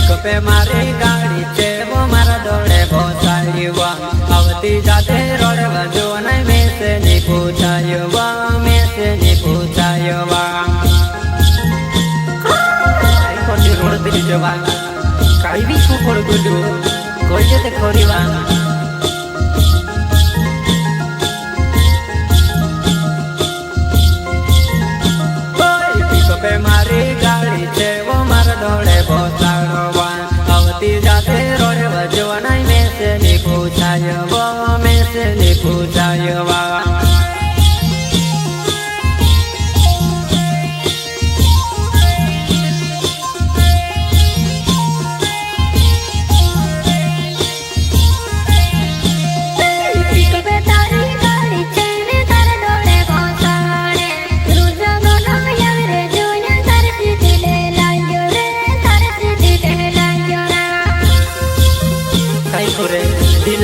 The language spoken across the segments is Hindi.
पिकअपे मारी गाड़ी छे वो मारा दौड़े भोसाड़ीवा आवती जाते रोडे बाजू नहीं में से नहीं पूछायोवा में से नहीं पूछायोवा आई कोटी रोड तेरी जवान काई भी कुकर गुडू कोई जते खोरीवा पिकअपे मारी गाड़ी छे वो मारा दौड़े भोसाड़ीवा आवती जाते रोडे बाजू नहीं में से नहीं पूछायोवा में से नहीं पूछायोवा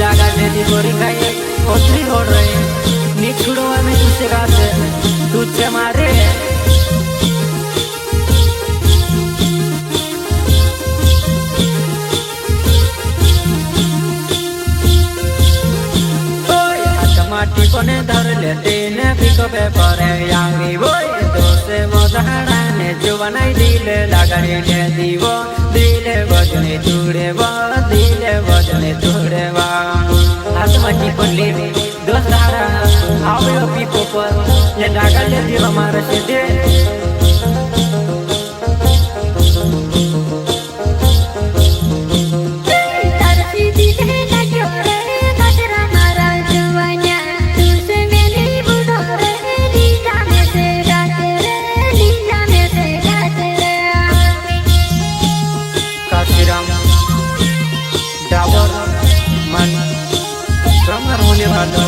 लगा दे गोरी खाई ओथरी हो रहे नी छुड़ो हमें तुझसे गाते तुझसे मारे माटी कोने धर लेते ने पिकअपे परे यांगी बोय दोसे मोदहरा ने जुवनाई दिले लगाड़ी ने दीवो दिले बजने तुड़े वा दिले बजने तुड़े वा हाथ माटी पर ले दोस्तारा आवे पिको पर ले लगा ले दिवा मारे से दे डाबर मन ड्रमर होने वाला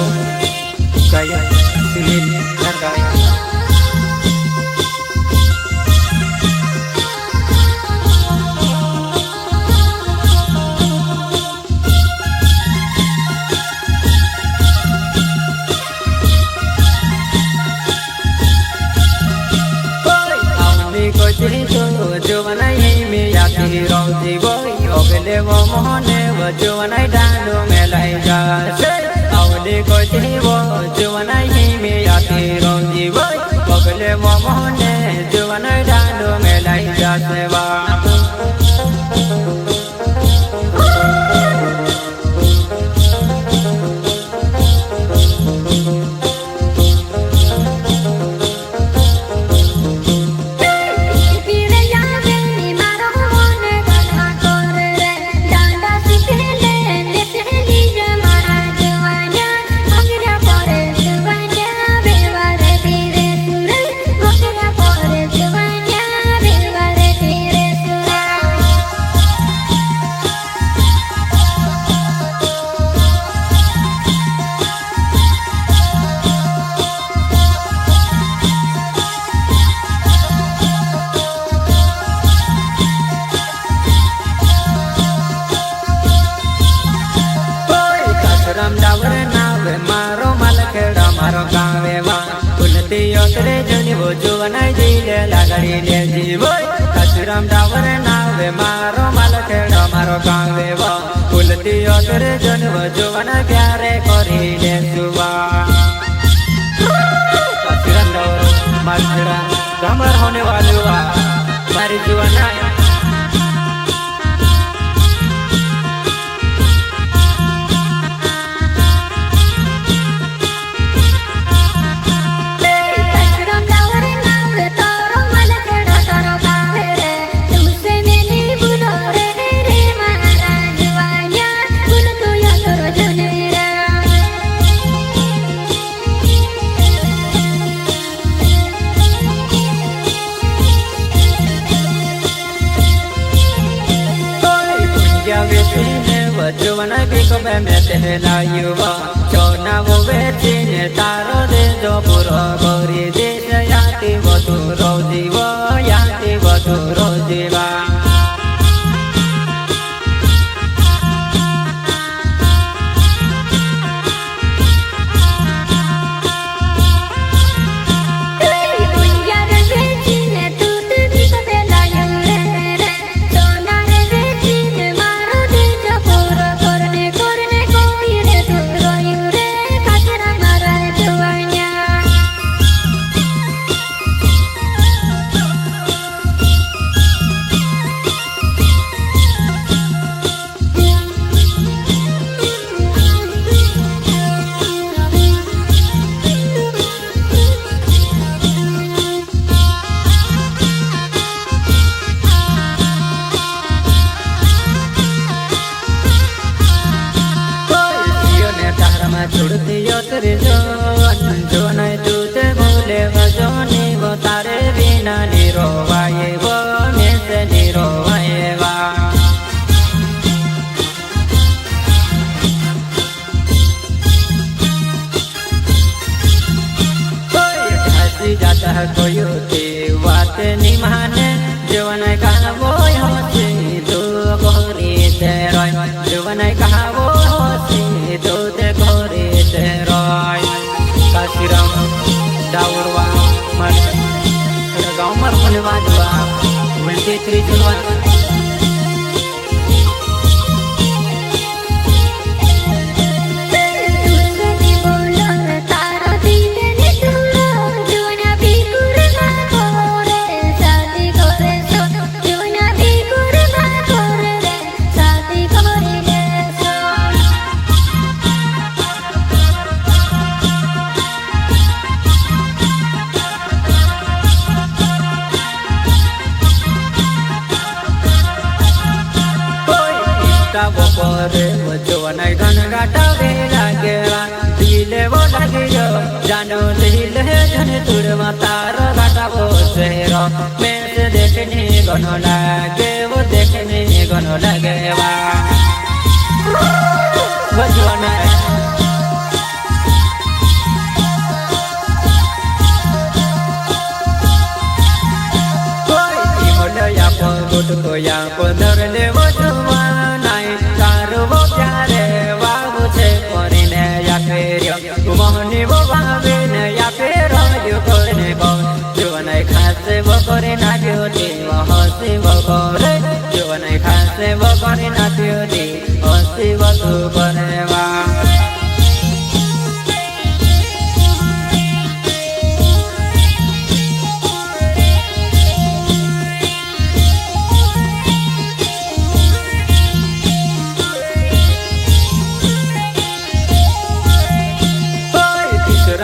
गायक सुनील सरकार जो बनाई में याती रोजी बोई ओगले वो मोहने वो जो बनाई डालो में लाई जा से आवले को जी वो जो बनाई में याती रोजी बोई ओगले वो मोहने जो बनाई डालो में लाई जा से वा राम डावर नावे मारो मालखेड़ा मारो गावे वा उन्नति ओतरे जनी वो जुवनाई दिले लगाड़ी ले जीवो राम डावर नावे मारो मालखेड़ा मारो गावे वा उन्नति ओतरे जनी वो जुवनाई प्यारे करी ले सुवा राम डावर मालखेड़ा कमर होने वाली वा मारी जुवनाई जुवना पिकअपे में तेला युवा चौना वो बेचीने तारो दे जो पुरो गोरी देश याती वो तू रोजी वो याती वो तू रोजी वा बाजवा उल्टी त्रिजुआ बपरे जोवनाई गन गाटावे लागेवा दिले वो लागियो जानो दिले जन तुरमा तार गाटावो सेरो मैं से देखने गनो लागे वो देखने गनो लागेवा वो जोवनाई कोई मोले या पो गुट को या पो दरले वो जोवनाई वो प्यारे बाबू से करने या फिर मोहनी वो भावे ने या फिर जो करने को जो नहीं खासे वो करे ना क्योंकि वो हंसी वो करे जो नहीं खासे वो करे ना क्योंकि हंसी वो तू करे वा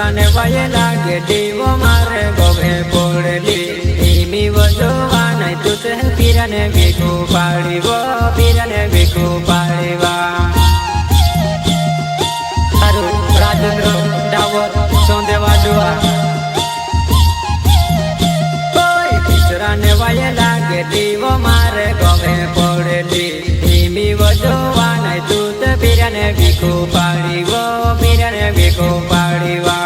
ने वाये लागे दीवो मारे गोबे पोड़ली इमी वो जोवाने तुते पीरने बिकु पाड़ी वो पीरने बिकु पाड़ी वा अरु राजेंद्र डावर सोंदेवा जुआ कोई तीसरा ने वाये लागे दीवो मारे गोबे पोड़ली इमी वो जोवाने तुते पीरने बिकु पाड़ी वो पीरने बिकु पाड़ी वा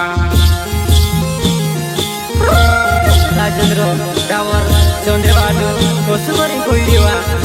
Rajeendra Dawar Sondewadu Kosumari Kuiriwa